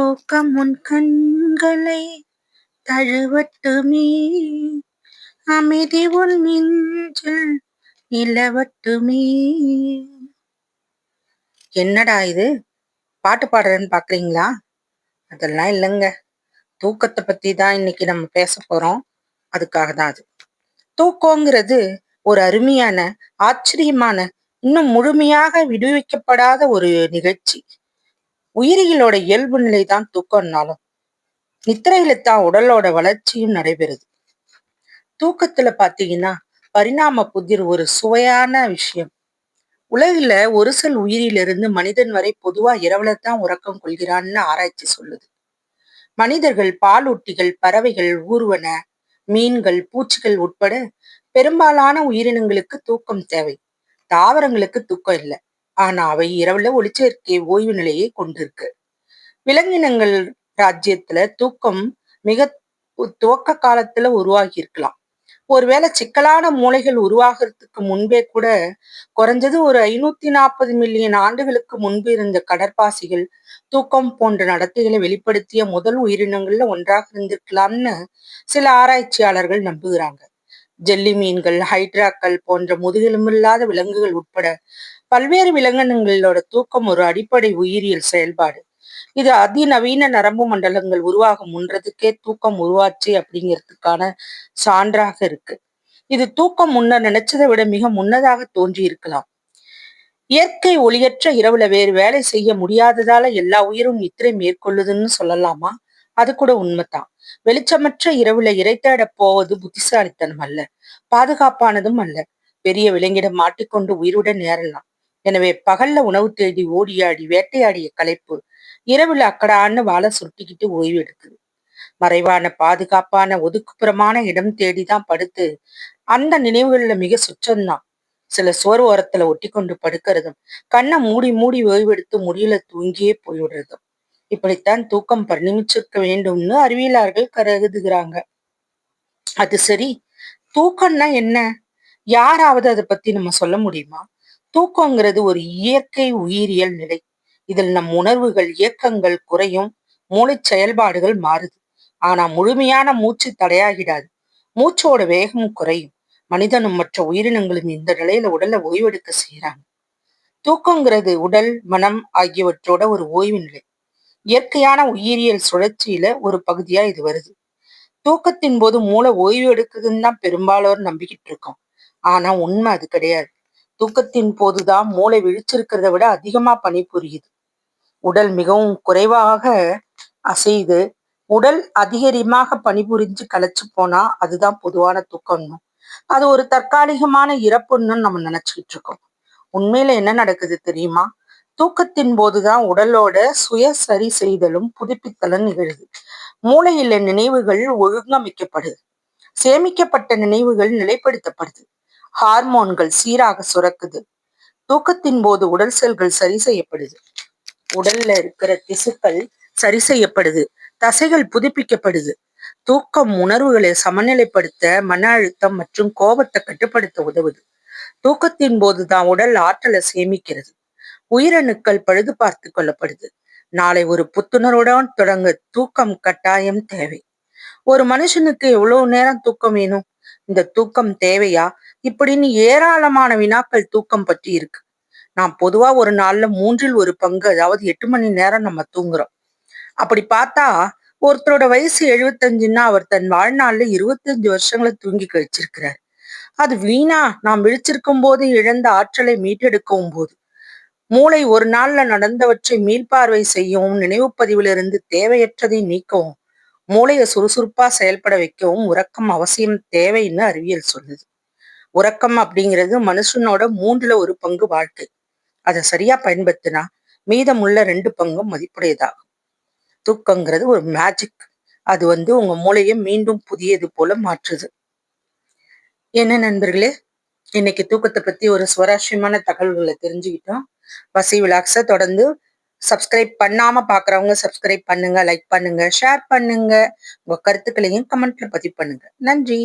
தூக்கம் உன் கண்களை தழுவட்டுமே, அமைதி உன் நெஞ்சில் நிலவட்டுமே. என்னடா இது பாட்டு பாடுறேன்னு பாக்குறீங்களா? அதெல்லாம் இல்லைங்க. தூக்கத்தை பத்தி தான் இன்னைக்கு நம்ம பேச போறோம். அதுக்காக தான் அது. தூக்கங்கிறது ஒரு அருமையான, ஆச்சரியமான, இன்னும் முழுமையாக விடுவிக்கப்படாத ஒரு நிகழ்ச்சி. உயிரிகளோட இயல்பு நிலை தான் தூக்கம்னாலும் நித்திரையில தான் உடலோட வளர்ச்சியும் நடைபெறுது. தூக்கத்துல பாத்தீங்கன்னா பரிணாம புதிர் ஒரு சுவையான விஷயம். உலகில ஒரு சில உயிரிலிருந்து மனிதன் வரை பொதுவா இரவுல தான் உறக்கம் கொள்கிறான்னு ஆராய்ச்சி சொல்லுது. மனிதர்கள், பாலூட்டிகள், பறவைகள், ஊர்வன, மீன்கள், பூச்சிகள் உட்பட பெரும்பாலான உயிரினங்களுக்கு தூக்கம் தேவை. தாவரங்களுக்கு தூக்கம் இல்லை. ஆனா அவை இரவுல ஒளிச்சேர்க்கை ஓய்வு நிலையை கொண்டிருக்கு. விலங்கினங்கள் ராஜ்யத்துல தூக்கம் மிக துவக்க காலத்துல உருவாகி இருக்கலாம். ஒருவேளை சிக்கலான மூளைகள் உருவாகிறதுக்கு முன்பே கூட குறைஞ்சது ஒரு 540 மில்லியன் ஆண்டுகளுக்கு முன்பு இருந்த கடற்பாசிகள் தூக்கம் போன்ற நடத்தைகளை வெளிப்படுத்திய முதல் உயிரினங்கள்ல ஒன்றாக இருந்திருக்கலாம்னு சில ஆராய்ச்சியாளர்கள் நம்புகிறாங்க. ஜெல்லி மீன்கள், ஹைட்ராக்கள் போன்ற முதுகெலும்பில்லாத விலங்குகள் உட்பட பல்வேறு விலங்கினங்களோட தூக்கம் ஒரு அடிப்படை உயிரியல் செயல்பாடு. இது அதிநவீன நரம்பு மண்டலங்கள் உருவாக முன்றதுக்கே தூக்கம் உருவாச்சு அப்படிங்கிறதுக்கான சான்றாக இருக்கு. இது தூக்கம் முன்னர் நினைச்சதை விட மிக முன்னதாக தோன்றி இருக்கலாம். இயற்கை ஒளியற்ற இரவுல வேறு வேலை செய்ய முடியாததால எல்லா உயிரும் நித்திரை மேற்கொள்ளுதுன்னு சொல்லலாமா? அது கூட உண்மைதான். வெளிச்சமற்ற இரவுல இரை தேட போவது புத்திசாலித்தனம் அல்ல, பாதுகாப்பானதும் அல்ல. பெரிய விலங்கிடம் மாட்டிக்கொண்டு உயிருடன் நேரலாம். எனவே பகல்ல உணவு தேடி ஓடியாடி வேட்டையாடிய களைப்பு இரவுல அக்கடான்னு வாழை சுருட்டிக்கிட்டு ஓய்வு எடுக்குது. மறைவான, பாதுகாப்பான, ஒதுக்குப்புறமான இடம் தேடிதான் படுத்து அந்த நினைவுகள்ல மிக சுற்றம்தான். சில சுவர் ஓரத்துல ஒட்டி கொண்டு படுக்கிறதும், கண்ணை மூடி மூடி ஓய்வெடுத்து முடியல தூங்கியே போய்விடுறதும். இப்படித்தான் தூக்கம் பரிணமிச்சிருக்க வேண்டும்னு அறிவியலாளர்கள் கருதுகிறாங்க. அது சரி, தூக்கம்னா என்ன? யாராவது அதை பத்தி நம்ம சொல்ல முடியுமா? தூக்கங்கிறது ஒரு இயற்கை உயிரியல் நிலை. இதில் நம் உணர்வுகள், இயக்கங்கள் குறையும், மூளை செயல்பாடுகள் மாறுது. ஆனா முழுமையான மூச்சு தடையாகிடாது. மூச்சோட வேகம் குறையும். மனிதனும் மற்ற உயிரினங்களும் இந்த நிலையில உடலை ஓய்வெடுக்க செய்யறாங்க. தூக்கங்கிறது உடல், மனம் ஆகியவற்றோட ஒரு ஓய்வு நிலை. இயற்கையான உயிரியல் சுழற்சியில ஒரு பகுதியா இது வருது. தூக்கத்தின் போது மூளை ஓய்வு எடுக்குதுன்னு தான் பெரும்பாலோர் நம்பிக்கிட்டு இருக்கோம். ஆனா உண்மை அது கிடையாது. தூக்கத்தின் போதுதான் மூளை விழிச்சிருக்கிறத விட அதிகமா பணிபுரியுது. உடல் மிகவும் குறைவாக அசையுது. உடல் அதிகமாக பணிபுரிஞ்சு களைச்சு போனா அதுதான் பொதுவான தூக்கம்னு, அது ஒரு தற்காலிகமான இறப்புன்னு நம்ம நினைச்சுக்கிட்டு இருக்கோம். உண்மையில என்ன நடக்குது தெரியுமா? தூக்கத்தின் போதுதான் உடலோட சுய சரி செய்தலும் புதுப்பித்தலும் நிகழுது. மூளையில நினைவுகள் ஒழுங்கமைக்கப்படுது. சேமிக்கப்பட்ட நினைவுகள் நிலைப்படுத்தப்படுது. ஹார்மோன்கள் சீராக சுரக்குது. தூக்கத்தின் போது உடல் செல்கள் சரி செய்யப்படுது. உடல்ல இருக்கிற திசுக்கள் சரி செய்யப்படுது. தசைகள் புதுப்பிக்கப்படுது. தூக்கம் உணர்வுகளை சமநிலைப்படுத்த, மன அழுத்தம் மற்றும் கோபத்தை கட்டுப்படுத்த உதவுது. தூக்கத்தின் போதுதான் உடல் ஆற்றலை சேமிக்கிறது. உயிரணுக்கள் பழுது பார்த்து கொள்ளப்படுது. நாளை ஒரு புத்துணர்வுடன் தொடங்க தூக்கம் கட்டாயம் தேவை. ஒரு மனுஷனுக்கு எவ்வளவு நேரம் தூக்கம் வேணும்? இந்த தூக்கம் தேவையா? இப்படின்னு ஏராளமான வினாக்கள் தூக்கம் பற்றி இருக்கு. நான் பொதுவா ஒரு நாள்ல 1/3 அதாவது 8 மணி நேரம் நம்ம தூங்குறோம். அப்படி பார்த்தா ஒருத்தரோட வயசு 75ன்னா அவர் தன் வாழ்நாள்ல 25 வருஷங்களை தூங்கி கழிச்சிருக்கிறார். அது வீணா நாம் விழிச்சிருக்கும் போது இழந்த ஆற்றலை மீட்டெடுக்கவும் போது. மூளை ஒரு நாள்ல நடந்தவற்றை மீள்பார்வை செய்யவும், நினைவு பதிவிலிருந்து தேவையற்றதை நீக்கவும், மூளையை சுறுசுறுப்பா செயல்பட வைக்கவும் உறக்கம் அவசியம் தேவைன்னு அறிவியல் சொல்லுது. உறக்கம் அப்படிங்கிறது மனுஷனோட 1/3 வாழ்க்கை. அதை சரியா பயன்படுத்தினா மீதமுள்ள 2 மதிப்புடையதாகும். தூக்கங்கிறது ஒரு மேஜிக். அது உங்க மூளையை மீண்டும் புதியது போல மாற்றுது. என்ன நண்பர்களே, இன்னைக்கு தூக்கத்தை பத்தி ஒரு சுவாரஸ்யமான தகவல்களை தெரிஞ்சுக்கிட்டோம். பசி விலாக்ஸை தொடர்ந்து சப்ஸ்கிரைப் பண்ணாம பாக்குறவங்க சப்ஸ்கிரைப் பண்ணுங்க, லைக் பண்ணுங்க, ஷேர் பண்ணுங்க. உங்க கருத்துக்களையும் கமெண்ட்ல பதிவு பண்ணுங்க. நன்றி.